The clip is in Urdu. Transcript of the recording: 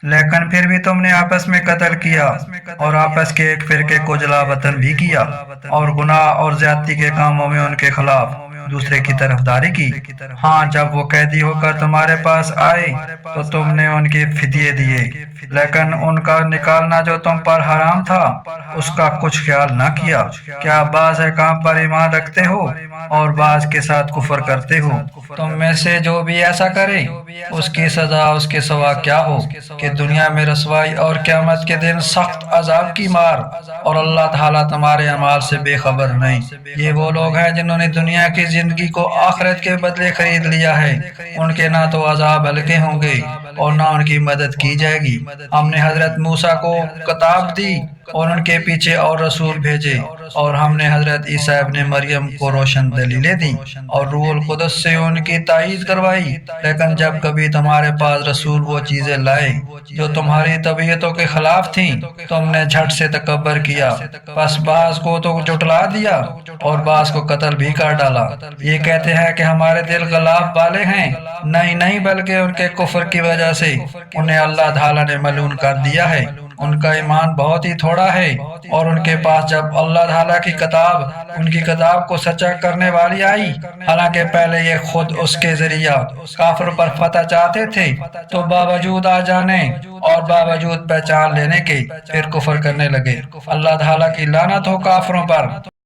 لیکن پھر بھی تم نے آپس میں قتل کیا اور آپس کے ایک فرقے کو جلا وطن بھی کیا، اور گناہ اور زیادتی کے کاموں میں ان کے خلاف دوسرے کی طرفداری کی۔ ہاں، جب وہ قیدی ہو کر تمہارے پاس آئے تو تم نے ان کے فدیے دیے، لیکن ان کا نکالنا جو تم پر حرام تھا اس کا کچھ خیال نہ کیا۔ کیا بعض احکام پر ایمان رکھتے ہو اور بعض کے ساتھ کفر کرتے ہو؟ تم میں سے جو بھی ایسا کرے اس کی سزا اس کے سوا کیا ہو کہ دنیا میں رسوائی اور قیامت کے دن سخت عذاب کی مار، اور اللہ تعالیٰ تمہارے اعمال سے بے خبر نہیں۔ یہ وہ لوگ ہیں جنہوں نے دنیا کی زندگی کو آخرت کے بدلے خرید لیا ہے، ان کے نہ تو عذاب ہلکے ہوں گے اور نہ ان کی مدد کی جائے گی۔ ہم نے حضرت موسیٰ کو کتاب دی اور ان کے پیچھے اور رسول بھیجے، اور ہم نے حضرت عیسیٰ ابن مریم کو روشن دلیلیں دیں اور روح القدس سے ان کی تائید کروائی۔ لیکن جب کبھی تمہارے پاس رسول وہ چیزیں لائے جو تمہاری طبیعتوں کے خلاف تھیں، تم نے جھٹ سے تکبر کیا، پس بعض کو تو جھٹلا دیا اور بعض کو قتل بھی کر ڈالا۔ یہ کہتے ہیں کہ ہمارے دل غلاف والے ہیں، نہیں بلکہ ان کے کفر کی وجہ سے انہیں اللہ تعالیٰ نے ملعون کر دیا ہے۔ ان کا ایمان بہت ہی تھوڑا ہے، اور ان کے پاس جب اللہ تعالیٰ کی کتاب ان کی کتاب کو سچا کرنے والی آئی، حالانکہ پہلے یہ خود اس کے ذریعہ کافر پر فتح چاہتے تھے، تو باوجود آ جانے اور باوجود پہچان لینے کے پھر کفر کرنے لگے۔ اللہ تعالیٰ کی لعنت ہو کافروں پر۔